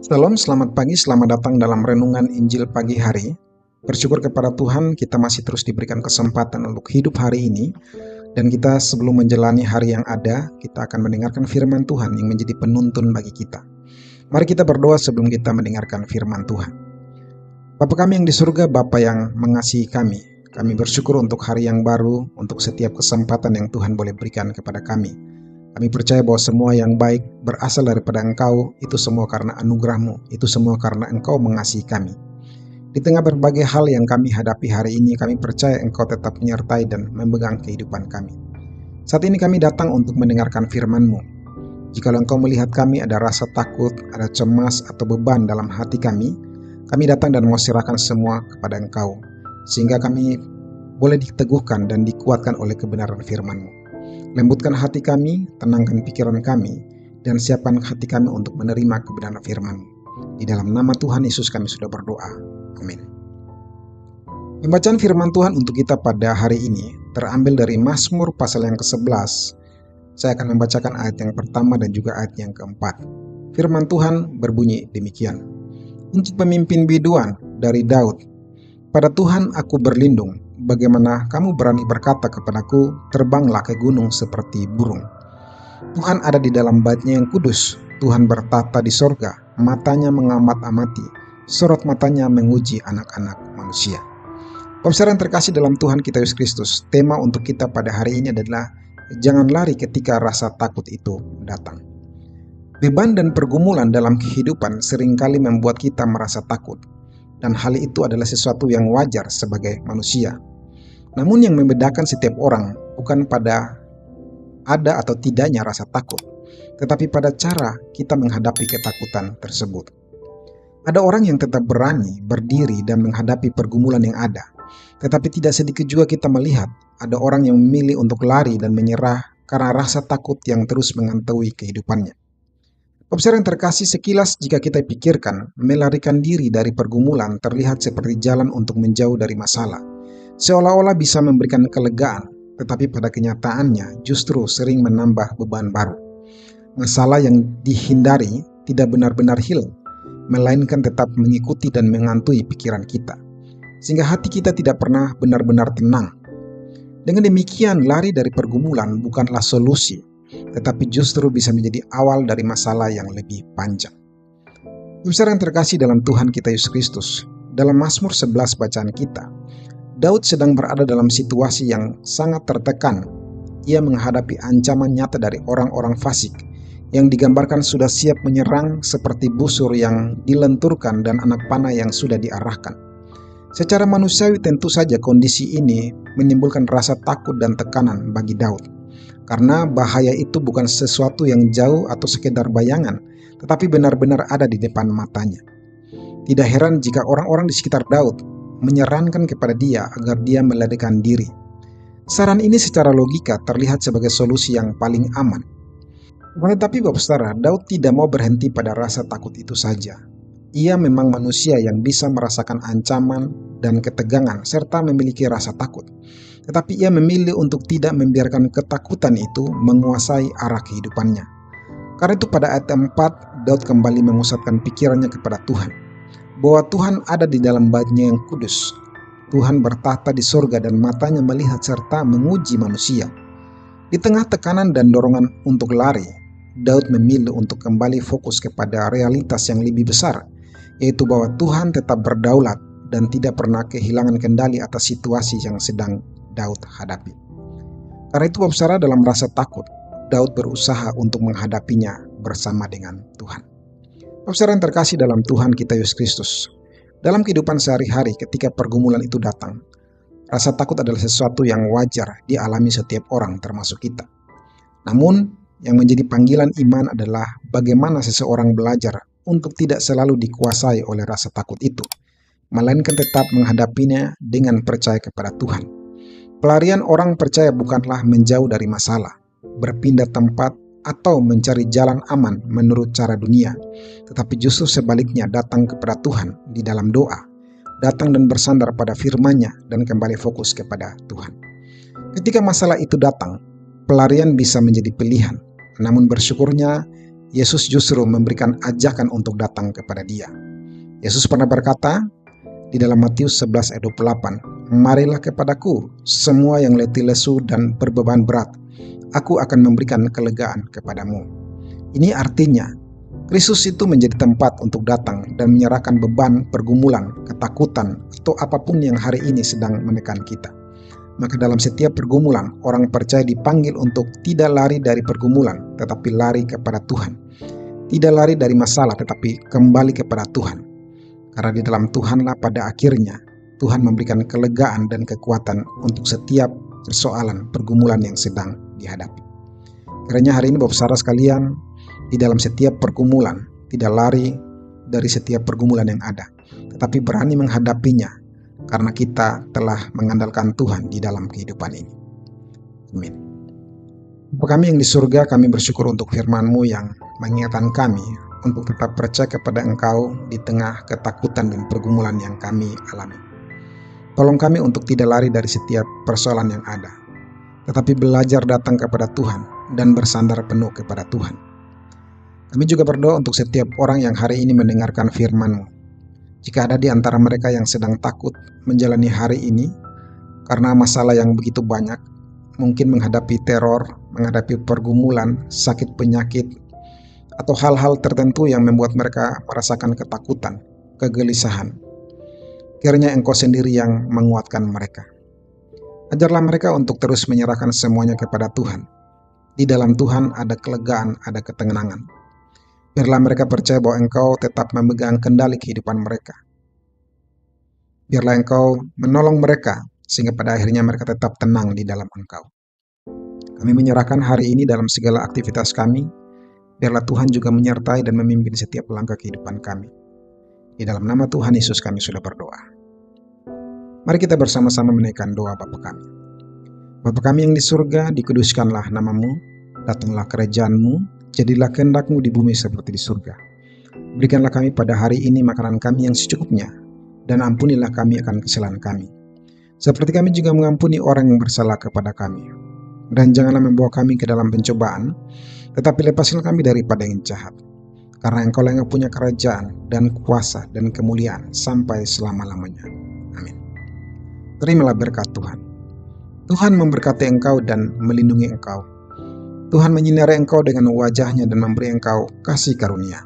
Salam, selamat pagi, selamat datang dalam renungan Injil pagi hari. Bersyukur kepada Tuhan, kita masih terus diberikan kesempatan untuk hidup hari ini. Dan kita sebelum menjalani hari yang ada, kita akan mendengarkan firman Tuhan yang menjadi penuntun bagi kita. Mari kita berdoa sebelum kita mendengarkan firman Tuhan. Bapa kami yang di surga, Bapa yang mengasihi kami. Kami bersyukur untuk hari yang baru, untuk setiap kesempatan yang Tuhan boleh berikan kepada kami. Kami percaya bahwa semua yang baik berasal daripada Engkau, itu semua karena anugerah-Mu, itu semua karena Engkau mengasihi kami. Di tengah berbagai hal yang kami hadapi hari ini, kami percaya Engkau tetap menyertai dan memegang kehidupan kami. Saat ini kami datang untuk mendengarkan firman-Mu. Jikalau Engkau melihat kami ada rasa takut, ada cemas atau beban dalam hati kami datang dan mau serahkan semua kepada Engkau, sehingga kami boleh diteguhkan dan dikuatkan oleh kebenaran firman-Mu. Lembutkan hati kami, tenangkan pikiran kami, dan siapkan hati kami untuk menerima kebenaran firman-Mu. Di dalam nama Tuhan Yesus kami sudah berdoa. Amin. Pembacaan firman Tuhan untuk kita pada hari ini terambil dari Mazmur pasal yang ke-11. Saya akan membacakan ayat yang pertama dan juga ayat yang keempat. Firman Tuhan berbunyi demikian. Untuk pemimpin biduan dari Daud. Pada Tuhan aku berlindung. Bagaimana kamu berani berkata kepadaku, terbanglah ke gunung seperti burung. Tuhan ada di dalam bait-Nya yang kudus. Tuhan bertata di sorga, matanya mengamat-amati, sorot matanya menguji anak-anak manusia. Pemirsa yang terkasih dalam Tuhan kita Yesus Kristus, tema untuk kita pada hari ini adalah jangan lari ketika rasa takut itu datang. Beban dan pergumulan dalam kehidupan seringkali membuat kita merasa takut. Dan hal itu adalah sesuatu yang wajar sebagai manusia. Namun yang membedakan setiap orang bukan pada ada atau tidaknya rasa takut, tetapi pada cara kita menghadapi ketakutan tersebut. Ada orang yang tetap berani berdiri dan menghadapi pergumulan yang ada, tetapi tidak sedikit juga kita melihat ada orang yang memilih untuk lari dan menyerah karena rasa takut yang terus menghantui kehidupannya. Pemirsa yang terkasih, sekilas jika kita pikirkan, melarikan diri dari pergumulan terlihat seperti jalan untuk menjauh dari masalah. Seolah-olah bisa memberikan kelegaan, tetapi pada kenyataannya justru sering menambah beban baru. Masalah yang dihindari tidak benar-benar hilang, melainkan tetap mengikuti dan menghantui pikiran kita, sehingga hati kita tidak pernah benar-benar tenang. Dengan demikian, lari dari pergumulan bukanlah solusi, tetapi justru bisa menjadi awal dari masalah yang lebih panjang. Pemirsa yang terkasih dalam Tuhan kita Yesus Kristus, dalam Mazmur 11 bacaan kita, Daud sedang berada dalam situasi yang sangat tertekan. Ia menghadapi ancaman nyata dari orang-orang fasik yang digambarkan sudah siap menyerang seperti busur yang dilenturkan dan anak panah yang sudah diarahkan. Secara manusiawi tentu saja kondisi ini menimbulkan rasa takut dan tekanan bagi Daud. Karena bahaya itu bukan sesuatu yang jauh atau sekedar bayangan, tetapi benar-benar ada di depan matanya. Tidak heran jika orang-orang di sekitar Daud menyarankan kepada dia agar dia melarikan diri. Saran ini secara logika terlihat sebagai solusi yang paling aman. Tetapi Bapak Saudara, Daud tidak mau berhenti pada rasa takut itu saja. Ia memang manusia yang bisa merasakan ancaman dan ketegangan serta memiliki rasa takut. Tetapi ia memilih untuk tidak membiarkan ketakutan itu menguasai arah kehidupannya. Karena itu pada ayat 4, Daud kembali memusatkan pikirannya kepada Tuhan. Bahwa Tuhan ada di dalam bait-Nya yang kudus. Tuhan bertahta di sorga dan matanya melihat serta menguji manusia. Di tengah tekanan dan dorongan untuk lari, Daud memilih untuk kembali fokus kepada realitas yang lebih besar, yaitu bahwa Tuhan tetap berdaulat dan tidak pernah kehilangan kendali atas situasi yang sedang Daud hadapi. Karena itu Bapak Saudara, dalam rasa takut, Daud berusaha untuk menghadapinya bersama dengan Tuhan. Bapak Saudara yang terkasih dalam Tuhan kita Yesus Kristus, dalam kehidupan sehari-hari ketika pergumulan itu datang, rasa takut adalah sesuatu yang wajar dialami setiap orang termasuk kita. Namun, yang menjadi panggilan iman adalah bagaimana seseorang belajar untuk tidak selalu dikuasai oleh rasa takut itu, melainkan tetap menghadapinya dengan percaya kepada Tuhan. Pelarian orang percaya bukanlah menjauh dari masalah, berpindah tempat, atau mencari jalan aman menurut cara dunia, tetapi justru sebaliknya datang kepada Tuhan di dalam doa, datang dan bersandar pada firman-Nya dan kembali fokus kepada Tuhan. Ketika masalah itu datang, pelarian bisa menjadi pilihan, namun bersyukurnya Yesus justru memberikan ajakan untuk datang kepada Dia. Yesus pernah berkata di dalam Matius 11 ayat 28, "Marilah kepadaku semua yang letih lesu dan berbeban berat, aku akan memberikan kelegaan kepadamu." Ini artinya Kristus itu menjadi tempat untuk datang dan menyerahkan beban, pergumulan, ketakutan, atau apapun yang hari ini sedang menekan kita. Maka dalam setiap pergumulan, orang percaya dipanggil untuk tidak lari dari pergumulan, tetapi lari kepada Tuhan. Tidak lari dari masalah, tetapi kembali kepada Tuhan. Karena di dalam Tuhanlah pada akhirnya, Tuhan memberikan kelegaan dan kekuatan untuk setiap persoalan, pergumulan yang sedang dihadapi. Kiranya hari ini Bapak saudara sekalian, di dalam setiap pergumulan, tidak lari dari setiap pergumulan yang ada, tetapi berani menghadapinya, karena kita telah mengandalkan Tuhan di dalam kehidupan ini. Amin. Bapa kami yang di surga, kami bersyukur untuk firman-Mu yang mengingatkan kami untuk tetap percaya kepada Engkau di tengah ketakutan dan pergumulan yang kami alami. Tolong kami untuk tidak lari dari setiap persoalan yang ada, tetapi belajar datang kepada Tuhan dan bersandar penuh kepada Tuhan. Kami juga berdoa untuk setiap orang yang hari ini mendengarkan firman-Mu. Jika ada di antara mereka yang sedang takut menjalani hari ini karena masalah yang begitu banyak, mungkin menghadapi teror, menghadapi pergumulan, sakit penyakit, atau hal-hal tertentu yang membuat mereka merasakan ketakutan, kegelisahan. Kiranya Engkau sendiri yang menguatkan mereka. Ajarlah mereka untuk terus menyerahkan semuanya kepada Tuhan. Di dalam Tuhan ada kelegaan, ada ketenangan. Biarlah mereka percaya bahwa Engkau tetap memegang kendali kehidupan mereka. Biarlah Engkau menolong mereka, sehingga pada akhirnya mereka tetap tenang di dalam Engkau. Kami menyerahkan hari ini dalam segala aktivitas kami. Biarlah Tuhan juga menyertai dan memimpin setiap langkah kehidupan kami. Di dalam nama Tuhan Yesus kami sudah berdoa. Mari kita bersama-sama menaikkan doa Bapa kami. Bapa kami yang di surga, dikuduskanlah nama-Mu, datanglah kerajaan-Mu, jadilah kehendak-Mu di bumi seperti di surga. Berikanlah kami pada hari ini makanan kami yang secukupnya, dan ampunilah kami akan kesalahan kami, seperti kami juga mengampuni orang yang bersalah kepada kami. Dan janganlah membawa kami ke dalam pencobaan, tetapi lepaskanlah kami daripada yang jahat. Karena Engkau yang punya kerajaan, dan kuasa, dan kemuliaan, sampai selama-lamanya. Amin. Terimalah berkat Tuhan. Tuhan memberkati engkau dan melindungi engkau. Tuhan menyinari engkau dengan wajah-Nya dan memberi engkau kasih karunia.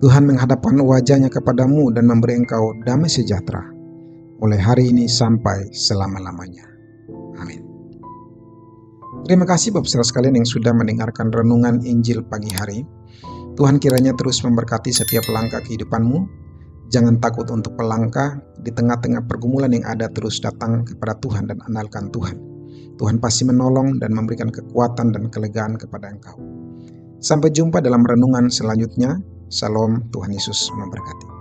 Tuhan menghadapkan wajah-Nya kepadamu dan memberi engkau damai sejahtera, mulai hari ini sampai selama-lamanya. Amin. Terima kasih Bapak saudara sekalian yang sudah mendengarkan renungan Injil pagi hari. Tuhan kiranya terus memberkati setiap langkah kehidupanmu. Jangan takut untuk melangkah di tengah-tengah pergumulan yang ada, terus datang kepada Tuhan dan andalkan Tuhan. Tuhan pasti menolong dan memberikan kekuatan dan kelegaan kepada engkau. Sampai jumpa dalam renungan selanjutnya. Shalom, Tuhan Yesus memberkati.